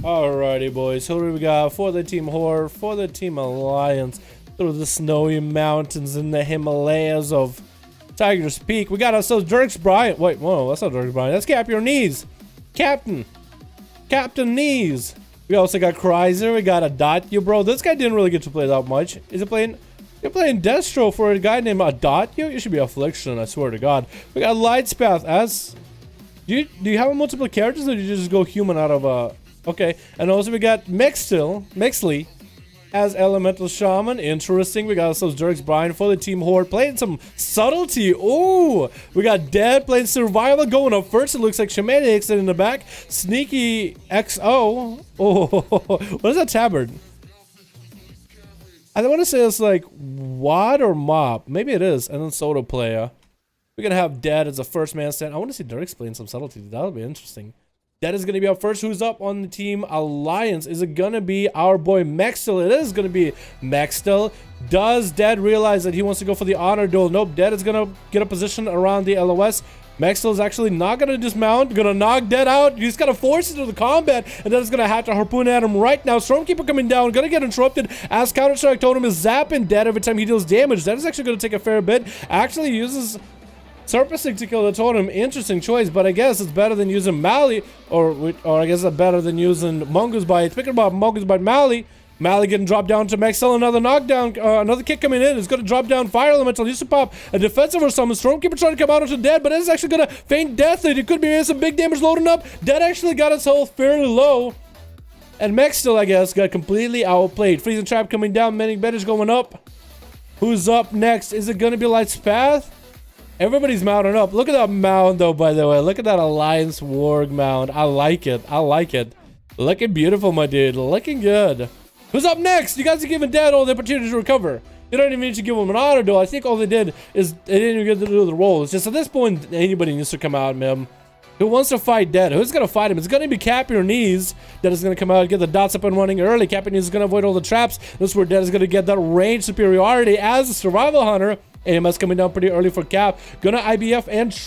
Alrighty, boys. Who do we got for the Team Horde, for the Team Alliance, through the snowy mountains in the Himalayas of Tiger's Peak? We got ourselves Dirks Bryant. Wait, whoa, that's not Dirks Bryant. That's Cap Your Knees. Captain Knees. We also got Chrysler. We got Adatyo, bro. This guy didn't really get to play that much. Is it playing? You're playing Destro for a guy named Adatyo? You should be Affliction, I swear to God. We got Lightspath as... Do you have multiple characters, or do you just go human out of Okay, and also we got Mexley as Elemental Shaman. Interesting. We got ourselves Dirks Bryant for the Team Horde, playing some Subtlety. Ooh, we got Dead playing Survival, going up first. It looks like Shamanic in the back. Sneaky XO. Oh, what is that tabard? I want to say it's like Wad or Mop. Maybe it is. And then Soda Player. We're gonna have Dead as a first man stand. I want to see Dirks playing some Subtlety. That'll be interesting. That is going to be up first. Who's up on the Team Alliance? Is it going to be our boy Mextel? It is going to be Mextel. Does Dead realize that he wants to go for the honor duel? Nope. Dead is going to get a position around the LOS. Mextel is actually not going to dismount. Going to knock Dead out. He's going to force into the combat. And Dead is going to have to harpoon at him right now. Stormkeeper coming down. Going to get interrupted as Counter-Strike Totem is zapping Dead every time he deals damage. That is actually going to take a fair bit. Actually uses... Surfacing to kill the totem. Interesting choice, but I guess it's better than using Mali, or I guess it's better than using Mongoose Bite. Speaking about Mongoose Bite, Mali getting dropped down to Mexel. Another knockdown, another kick coming in. It's going to drop down Fire Elemental. Used to pop a defensive or something. Stormkeeper trying to come out onto Dead, but it's actually going to feint death. It could be some big damage loading up. Dead actually got his health fairly low. And Mexel, I guess, got completely outplayed. Freezing Trap coming down. Mending Bandage going up. Who's up next? Is it going to be Lightspath? Everybody's mounting up. Look at that mound, though, by the way. Look at that Alliance Warg mound. I like it. I like it. Looking beautiful, my dude. Looking good. Who's up next? You guys are giving Dead all the opportunity to recover. You don't even need to give him an auto duel. I think all they did is they didn't even get to do the roll. It's just at this point, anybody needs to come out, man. Who wants to fight Dead? Who's going to fight him? It's going to be Cap Your Knees. Dead is going to come out and get the dots up and running early. Cap Your Knees is going to avoid all the traps. This is where Dead is going to get that range superiority as a Survival Hunter. AMS coming down pretty early for Cap. Gonna IBF and...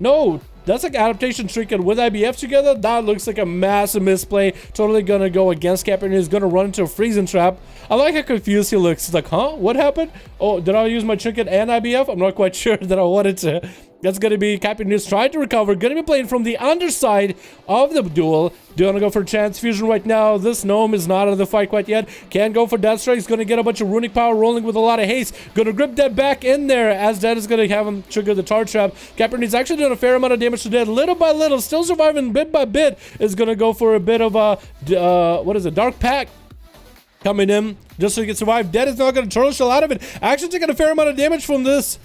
No, that's like adaptation trinket with IBF together. That looks like a massive misplay. Totally gonna go against Cap, and he's gonna run into a freezing trap. I like how confused he looks. He's like, huh? What happened? Oh, did I use my trinket and IBF? I'm not quite sure that I wanted to. That's going to be Captain News trying to recover. Going to be playing from the underside of the duel. Gonna go for Transfusion right now. This gnome is not out of the fight quite yet. Can go for Death Strike. He's going to get a bunch of runic power rolling with a lot of haste. Going to grip Dead back in there as Dead is going to have him trigger the tar trap. Captain News actually doing a fair amount of damage to Dead. Little by little. Still surviving bit by bit. Is going to go for a bit of a, what is it? Dark Pact coming in just so he can survive. Dead is not going to turtle shell out of it. Actually taking a fair amount of damage from this.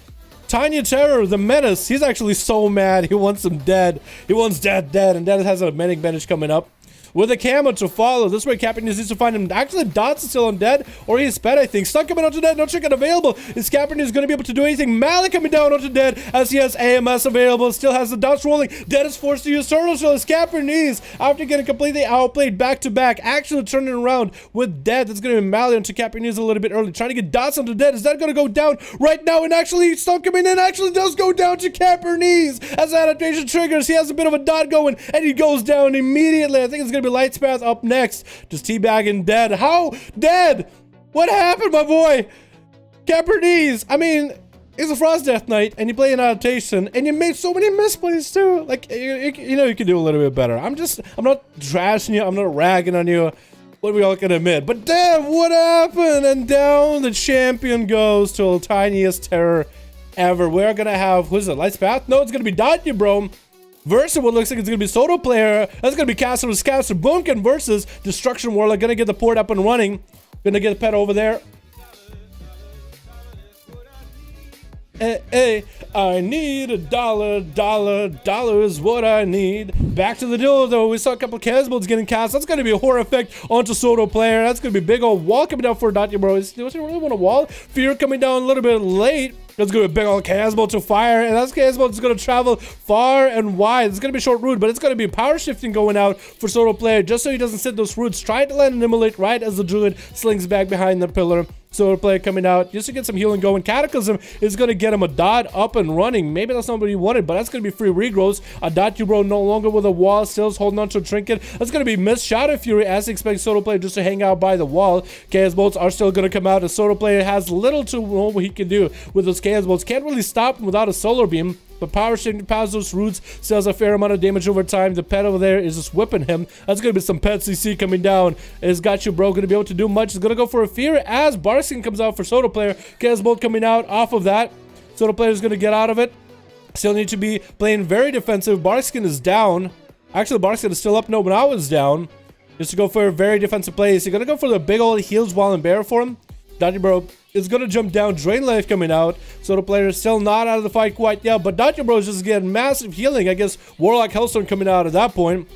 Tiny Terror, the Menace, he's actually so mad. He wants him dead. He wants Dead, and Dead has a Medic Bandage coming up. With a camo to follow. This way Captain needs to find him. Actually, Dots is still on Dead, or he's sped, I think. Stun coming onto Dead, no chicken available. Is Captain is going to be able to do anything? Malik coming down onto Dead as he has AMS available. Still has the dots rolling. Dead is forced to use Turtle Shell as Captain knees after getting completely outplayed back to back. Actually turning around with Dead. That's going to be Malik onto Captain knees a little bit early. Trying to get Dots onto Dead. Is that going to go down right now? And actually, Stun coming in actually does go down to Captain knees as adaptation triggers. He has a bit of a dot going and he goes down immediately. I think it's going to be Lightspath up next. Just teabagging Dead. How? Dead! What happened, my boy? Cabernet. I mean, it's a Frost Death Knight, and you play an adaptation, and you made so many misplays too. Like, you know, you can do a little bit better. I'm not trashing you. I'm not ragging on you. What we all can admit. But Dead, what happened? And down the champion goes to the tiniest terror ever. We're gonna have, who's it? Lightspath? No, it's gonna be Danya, bro. Versus what looks like it's going to be Soto Player. That's going to be Caster with Caster Boomkin versus Destruction Warlock. Going to get the port up and running. Going to get the pet over there. Hey, I need $1. Dollar is what I need. Back to the duel though. We saw a couple of Casbols getting cast. That's going to be a horror effect onto Soto Player. That's going to be big old wall coming down for Danya, bro. Does he really want a wall? Fear coming down a little bit late. That's going to be a big old chaos bolt to fire, and that chaos bolt is going to travel far and wide. It's going to be short route, but it's going to be power shifting going out for solo player, just so he doesn't sit those roots. Try to land an immolate right as the druid slings back behind the pillar. Solo player coming out just to get some healing going. Cataclysm is going to get him a dot up and running. Maybe that's not what he wanted, but that's going to be free regrowths. A dot you bro no longer with a wall, still holding on to a trinket. That's going to be missed. Shadow Fury as he expects solo player just to hang out by the wall. Chaos bolts are still going to come out. A solo player has little to know what he can do with those chaos bolts. Can't really stop him without a solar beam. But power shifting past those roots does a fair amount of damage over time. The pet over there is just whipping him. That's going to be some pet CC coming down. It's got you bro going to be able to do much. It's going to go for a fear as Barskin comes out for Soda player. Chaos Bolt coming out off of that. Soda player is going to get out of it. Still need to be playing very defensive. Barskin is down. Actually, Barskin is still up. No, but now it's down. Just to go for a very defensive play. So you're going to go for the big old heals while in bear for him. Dotty Bro is going to jump down. Drain Life coming out. So the player is still not out of the fight quite yet. But Dotty Bro is just getting massive healing. I guess Warlock Hellstone coming out at that point.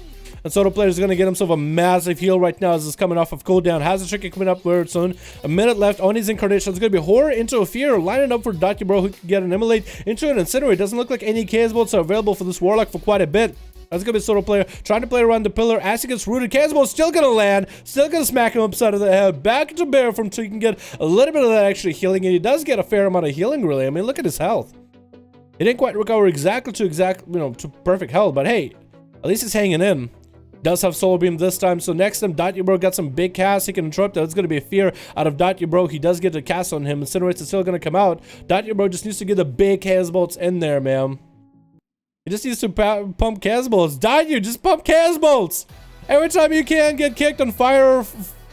And so the player is going to get himself a massive heal right now as it's coming off of cooldown. Has a tricky coming up very soon. A minute left on his incarnation. It's going to be Horror into a Fear. Lining up for Dotty Bro who can get an Immolate into an Incinerate. Doesn't look like any Chaos Bolts are available for this Warlock for quite a bit. That's going to be a Soda player trying to play around the pillar as he gets rooted. Chaos Bolt still going to land. Still going to smack him upside of the head. Back to bear from so he can get a little bit of that extra healing. And he does get a fair amount of healing, really. I mean, look at his health. He didn't quite recover exactly to perfect health. But hey, at least he's hanging in. Does have Solar Beam this time. So next time, Dotty Bro got some big cast. He can interrupt that. It's going to be a fear out of Dotty Bro. He does get a cast on him. Incinerates is still going to come out. Dotty Bro just needs to get the big Chaos Bolts in there, man. He just needs to pump Chaos Bolts. Dotty, just pump Chaos Bolts. Every time you can get kicked on fire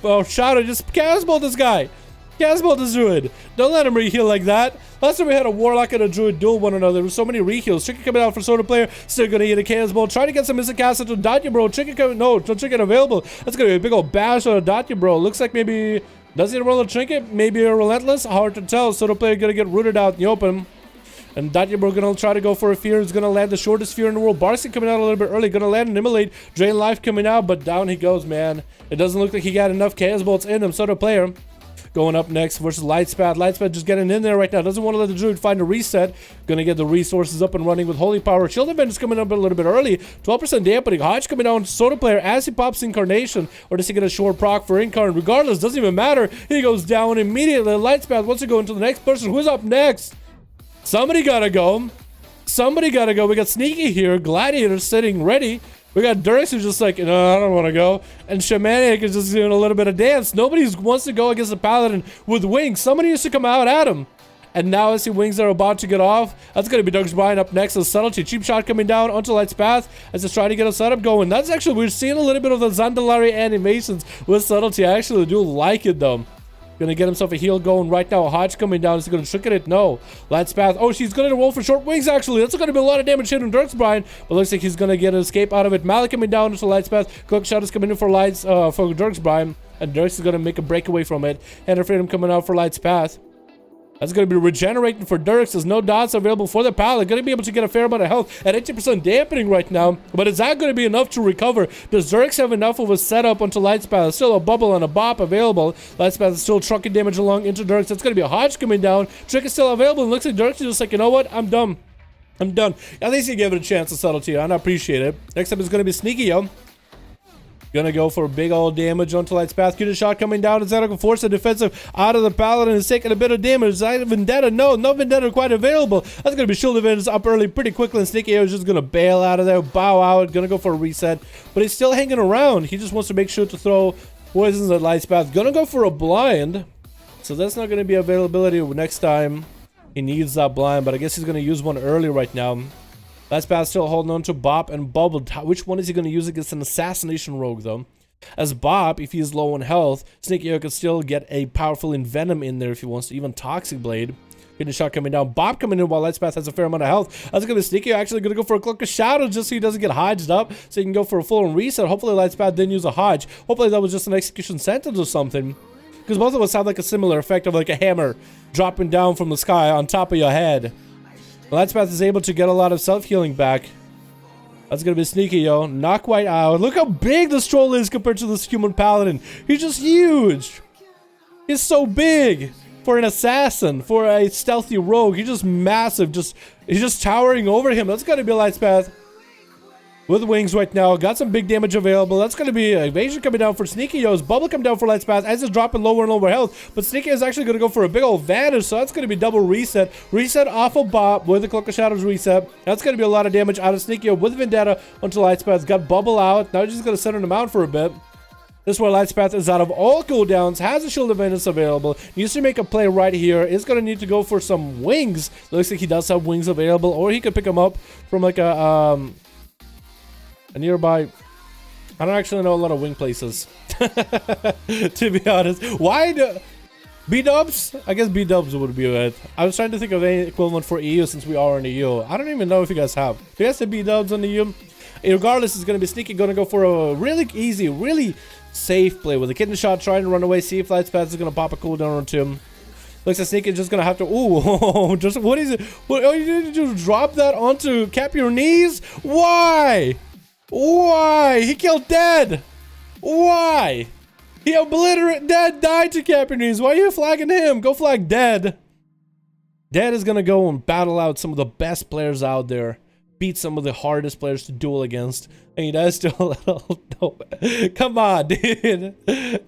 or shadow, just Chaos Bolt this guy. Chaos Bolt this druid. Don't let him reheal like that. Last time we had a Warlock and a druid duel one another. There were so many reheals. Tricky coming out for Soda player. Still going to hit a Chaos Bolt. Trying to get some missing cast into Dotty Bro. Tricky coming. No trinket available. That's going to be a big old bash on a Dotty Bro. Looks like maybe. Does he roll a trinket? Maybe a Relentless? Hard to tell. Soda player going to get rooted out in the open. And Dotty Bro gonna try to go for a fear. He's gonna land the shortest fear in the world. Barskin coming out a little bit early. Gonna land an Immolate. Drain Life coming out, but down he goes, man. It doesn't look like he got enough Chaos Bolts in him. Soda player going up next versus Lightspath. Lightspath just getting in there right now. Doesn't want to let the Druid find a reset. Gonna get the resources up and running with Holy Power. Shield Event is coming up a little bit early. 12% dampening. Hodge coming down to Soda player as he pops Incarnation. Or does he get a short proc for Incarn? Regardless, doesn't even matter. He goes down immediately. Lightspath wants to go into the next person. Who's up next? Somebody gotta go. Somebody gotta go. We got Sneaky here. Gladiator sitting ready. We got Durx who's just like, no, I don't want to go. And Shamanic is just doing a little bit of dance. Nobody wants to go against the Paladin with wings. Somebody used to come out at him. And now as the wings are about to get off, that's going to be Doug's Brian up next. The Subtlety. Cheap shot coming down onto Light's path as it's trying to get a setup going. That's actually, we're seeing a little bit of the Zandalari animations with Subtlety. I actually do like it though. Gonna get himself a heal going right now. Hodge coming down. Is he gonna trinket it? No. Light's path. Oh, she's gonna roll for short wings actually. That's gonna be a lot of damage hitting Dirk's Brian. But looks like he's gonna get an escape out of it. Malik coming down into Light's path. Cloak Shot is coming in for Lights for Dirk's Brian. And Dirk is gonna make a breakaway from it. Hand of Freedom coming out for Light's path. That's going to be regenerating for Dirks. There's no dots available for the Paladin. Going to be able to get a fair amount of health at 80% dampening right now. But is that going to be enough to recover? Does Dirks have enough of a setup onto Lightspath? There's still a bubble and a bop available. Lightspath is still trucking damage along into Dirks. That's going to be a Hodge coming down. Trick is still available. And looks like Dirks is just like, you know what? I'm done. I'm done. At least he gave it a chance to Subtlety. I appreciate it. Next up is going to be Sneaky, yo. Gonna go for big old damage onto Light's path. Cute shot coming down. Is that gonna force the defensive out of the Paladin? Is taking a bit of damage. Is that Vendetta? No Vendetta quite available. That's gonna be Shield Event up early pretty quickly. And Sneaky is just gonna bail out of there, bow out. Gonna go for a reset, but he's still hanging around. He just wants to make sure to throw poisons at Light's path. Gonna go for a blind, so that's not gonna be availability next time he needs that blind. But I guess he's gonna use one early right now. Light's path still holding on to Bop and Bubble. Which one is he going to use against an Assassination Rogue, though? As Bop, if he's low on health, Sneaky can still get a powerful Envenom in there if he wants to, even Toxic Blade. Getting a shot coming down. Bop coming in while Light's path has a fair amount of health. That's going to be Sneaky. Actually going to go for a Cloak of Shadow just so he doesn't get hodged up. So he can go for a full-on reset. Hopefully Light's path didn't use a hodge. Hopefully that was just an execution sentence or something. Because both of us have like a similar effect of like a hammer dropping down from the sky on top of your head. Light's path is able to get a lot of self-healing back. That's gonna be Sneaky, yo. Not quite out. Look how big this troll is compared to this human Paladin. He's just huge. He's so big. for an assassin, for a stealthy rogue. He's just massive. He's just towering over him. That's gonna be a Light's Path with wings right now. Got some big damage available. That's going to be evasion coming down for Sneaky Yo's. Bubble coming down for Light's Path as it's dropping lower and lower health. But Sneaky is actually going to go for a big old vanish. So that's going to be double reset. Reset off of Bob with the Cloak of Shadows reset. That's going to be a lot of damage out of Sneaky Yo with Vendetta onto Light's Path. Got Bubble out. Now he's just going to center him out for a bit. This is where Light's Path is out of all cooldowns, has a Shield of Vengeance available, needs to make a play right here, is going to need to go for some wings. Looks like he does have wings available, or he could pick them up from like a nearby. I don't actually know a lot of wing places, to be honest. Why do B-dubs? I guess B-dubs would be it. I was trying to think of any equivalent for EU since we are in the EU. I don't even know if you guys have. Do you guys have B-dubs on the EU? Regardless, it's going to be Sneaky going to go for a really easy, really safe play with a kidney shot, trying to run away, see if Light's Path is going to pop a cooldown onto him. Looks like Sneaky is just going to have to, ooh, just, what is it? What, oh, you did you drop that onto Cap Your Knees? Why? Why? He killed Dead. Why? He obliterated Dead, died to Cap Your Knees. Why are you flagging him? Go flag Dead. Dead is going to go and battle out some of the best players out there. Beat some of the hardest players to duel against. And he does still a little... No. Come on, dude.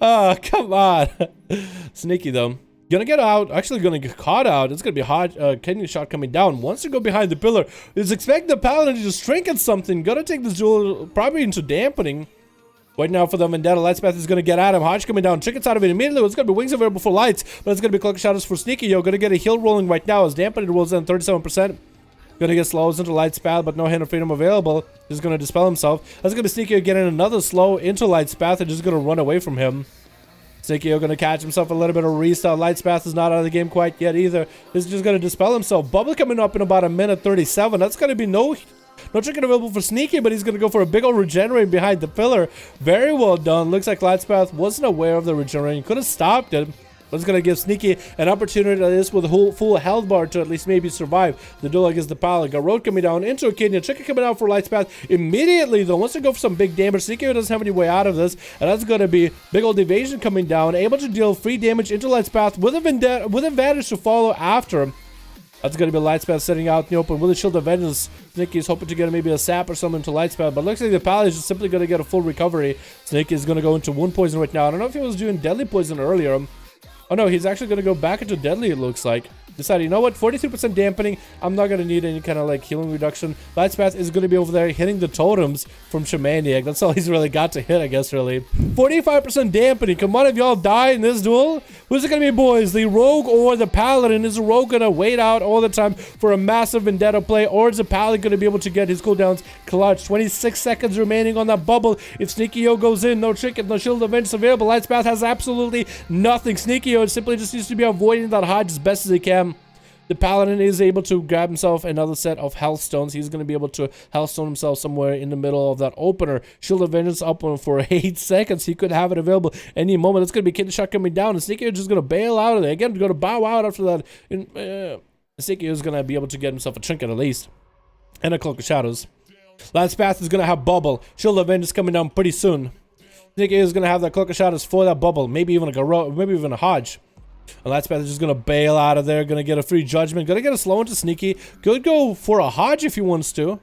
Oh, come on. Sneaky, though. Gonna get out. Actually gonna get caught out. It's gonna be hot. Kidney shot coming down. Wants to go behind the pillar. Is expecting the Paladin to just trinket something. Gonna take this duel probably into dampening. Right now for the Vendetta. Light's Path is gonna get at him. Hodge coming down. Trinkets out of it immediately. It's gonna be wings available for Lights. But it's gonna be Cloak of Shadows for Sneaky Yo. Gonna get a heal rolling right now as dampening rolls in 37%. Gonna get slows into Light's Path, but no Hand of Freedom available. Just gonna dispel himself. That's gonna be Sneaky Yo getting another slow into Light's Path and just gonna run away from him. Sneaky Yo gonna catch himself a little bit of restart. Light's Path is not out of the game quite yet either. He's just gonna dispel himself. Bubble coming up in about a minute 37. That's gonna be no trinket available for Sneaky, but he's gonna go for a big old regenerate behind the pillar. Very well done. Looks like Light's Path wasn't aware of the regenerate. Could have stopped it. That's going to give Sneaky an opportunity like this with a full health bar to at least maybe survive the duel against the Paladin. Got Road coming down into a kidney. Tricky coming out for Light's Path immediately, though. Wants to go for some big damage. Sneaky doesn't have any way out of this. And that's going to be big old evasion coming down. Able to deal free damage into Light's Path with a Vendetta, with advantage to follow after him. That's going to be Light's Path setting out in the open with a Shield of Vengeance. Sneaky is hoping to get maybe a sap or something to Light's Path, but looks like the Paladin is just simply going to get a full recovery. Sneaky is going to go into wound poison right now. I don't know if he was doing deadly poison earlier. Oh no, he's actually going to go back into deadly, it looks like. Decided, you know what, 43% dampening. I'm not going to need any kind of like healing reduction. Light's Path is going to be over there hitting the totems from Shamaniac. That's all he's really got to hit, I guess, really. 45% dampening. Come on, if y'all die in this duel, who's it going to be, boys? The Rogue or the Paladin? Is the Rogue going to wait out all the time for a massive Vendetta play? Or is the Paladin going to be able to get his cooldowns clutch? 26 seconds remaining on that bubble. If Sneaky Yo goes in, no trinket, no Shield of Vengeance available. Light's Path has absolutely nothing. Sneaky Yo simply just needs to be avoiding that Hodge as best as he can. The Paladin is able to grab himself another set of health stones. He's going to be able to health stone himself somewhere in the middle of that opener. Shield of Vengeance up for 8 seconds. He could have it available any moment. It's going to be Kidney Shot coming down. And Sneaky is just going to bail out of there. Again, going to bow out after that. Sneaky is going to be able to get himself a trinket at least. And a Cloak of Shadows. Light's Path is going to have Bubble. Shield of Vengeance coming down pretty soon. Sneaky is going to have that Cloak of Shadows for that Bubble. Maybe even a Garrote. Maybe even a Hodge. And Light's Path is just going to bail out of there. Going to get a free judgment. Going to get a slow into Sneaky. Could go for a Hodge if he wants to.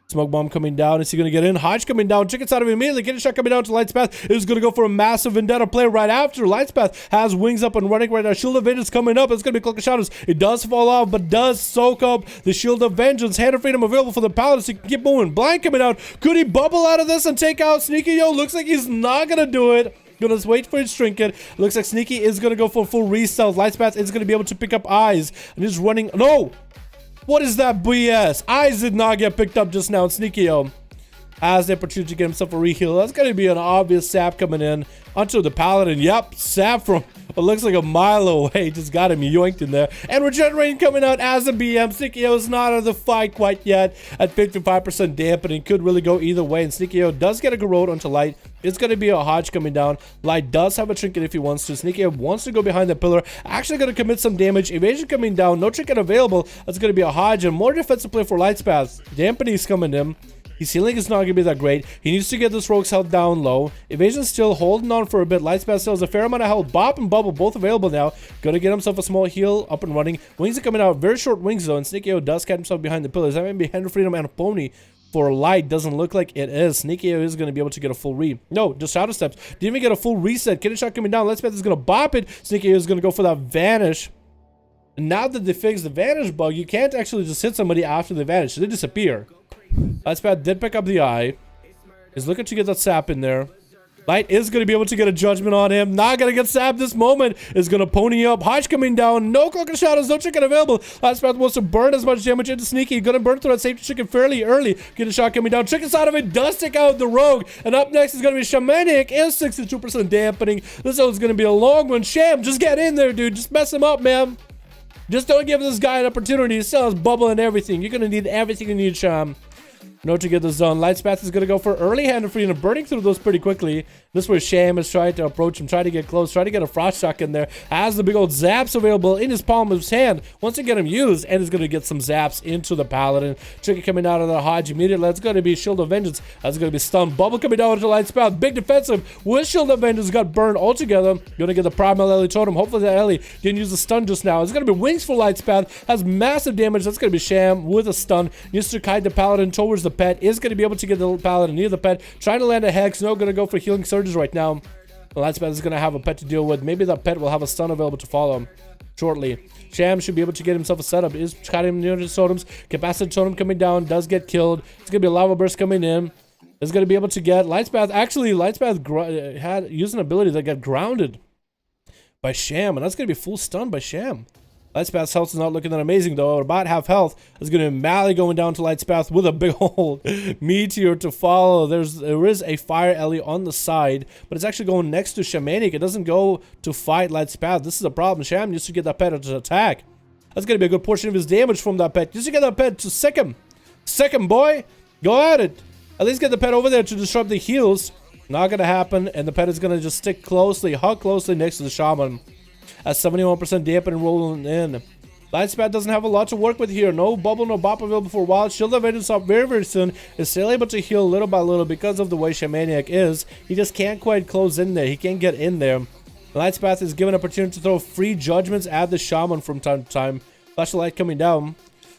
Smoke Bomb coming down. Is he going to get in? Hodge coming down. Trinkets out of him immediately. Getting shot coming down to Light's Path. Is going to go for a massive Vendetta play right after. Light's Path has wings up and running right now. Shield of Vengeance coming up. It's going to be Cloak of Shadows. It does fall off, but does soak up the Shield of Vengeance. Hand of Freedom available for the Paladin, so he can keep moving. Blind coming out. Could he bubble out of this and take out Sneaky Yo? Looks like he's not going to do it. Gonna wait for his trinket. Looks like Sneaky is gonna go for full restealth. Light's Path is gonna be able to pick up Eyes, and he's running. No, what is that BS? Eyes did not get picked up just now. Sneaky Yo has the opportunity to get himself a reheal. That's gonna be an obvious sap coming in onto the Paladin. Yep, sap from what looks like a mile away. Just got him yoinked in there. And regenerating coming out as a BM. Sneaky Yo is not out of the fight quite yet at 55% dampening. Could really go either way. And Sneaky Yo does get a Garrote onto Light. It's going to be a Hodge coming down. Light does have a trinket if he wants to. Sneaky Yo wants to go behind the pillar. Actually going to commit some damage. Evasion coming down. No trinket available. That's going to be a Hodge and more defensive play for Light's Path. Dampening's coming in. His healing is not going to be that great. He needs to get this Rogue's health down low. Evasion's still holding on for a bit. Lightspath still has a fair amount of health. Bop and Bubble both available now. Gonna get himself a small heal up and running. Wings are coming out. Very short wings though, and Sneaky does catch himself behind the pillars. That may be Hand of Freedom and a pony. For light, doesn't look like it is. Sneaky is going to be able to get a full No, just Shadow Steps. Didn't even get a full reset. Kidney Shot coming down. Lightspath is going to bop it. Sneaky is going to go for that Vanish. And now that they fixed the Vanish bug, you can't actually just hit somebody after they vanish. They disappear. Lightspath did pick up the eye. He's looking to get that sap in there. Light is going to be able to get a judgment on him. Not going to get sapped this moment. Is going to pony up. Hodge coming down. No Cloak of Shadows. No chicken available. Lightspath wants to burn as much damage into Sneaky. Going to burn through that safety chicken fairly early. Get a shot coming down. Chicken side of it does take out the Rogue. And up next is going to be Shamanic. Is 62% dampening. This one's going to be a long one. Sham, just get in there, dude. Just mess him up, man. Just don't give this guy an opportunity. He still has bubble and everything. You're going to need everything you need, Sham. No to get this done. Lightspath is going to go for early Hand of Freedom, burning through those pretty quickly. This is where Sham is trying to approach him, trying to get close, trying to get a Frost Shock in there. Has the big old zaps available in his palm of his hand. Once you get him used, and is going to get some zaps into the Paladin. Chicken coming out of the Hodge immediately. That's going to be Shield of Vengeance. That's going to be stunned. Bubble coming down into Lightspath. Big defensive with Shield of Vengeance. Got burned altogether. Going to get the Primal Ellie Totem. Hopefully that Ellie didn't use the stun just now. It's going to be Wings for Lightspath. Has massive damage. That's going to be Sham with a stun. Needs to kite the Paladin towards the pet. Is going to be able to get the Paladin near the pet. Trying to land a Hex. No, going to go for Healing Surges right now. The Lightspath is going to have a pet to deal with. Maybe that pet will have a stun available to follow him shortly. Sham should be able to get himself a setup. Is cutting him near his totems. Capacity Totem coming down. Does get killed. It's going to be a Lava Burst coming in. Is going to be able to get Lightspath. Actually, Lightspath had used an ability that got grounded by Sham. And that's going to be full stun by Sham. Lightspath's health is not looking that amazing though. About half health is going to be Mally going down to Lightspath with a big old meteor to follow. There is a Fire Ellie on the side, but it's actually going next to Shamanic. It doesn't go to fight Lightspath. This is a problem. Sham needs to get that pet to attack. That's going to be a good portion of his damage from that pet. Needs to get that pet to sick him. Sick him, boy. Go at it. At least get the pet over there to disrupt the heals. Not going to happen, and the pet is going to just stick closely, hug closely next to the Shaman. At 71% dampen and rolling in. Lightspath doesn't have a lot to work with here. No bubble, no bop available for a while. Shield of Vengeance up very, very soon. Is still able to heal little by little because of the way Shamaniac is. He just can't quite close in there. He can't get in there. Lightspath is given an opportunity to throw free judgments at the Shaman from time to time. Flash of light coming down.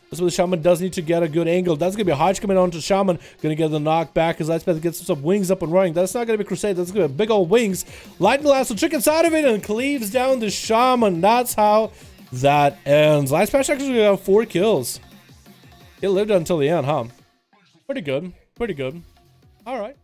This is where the Shaman does need to get a good angle. That's going to be a Hodge coming on to Shaman. Going to get the knockback as Lightspath gets some wings up and running. That's not going to be Crusade. That's going to be big old wings. Lightning Blast will trick inside of it and cleaves down the Shaman. That's how that ends. Lightspath actually got 4 kills. It lived until the end, huh? Pretty good. Pretty good. All right.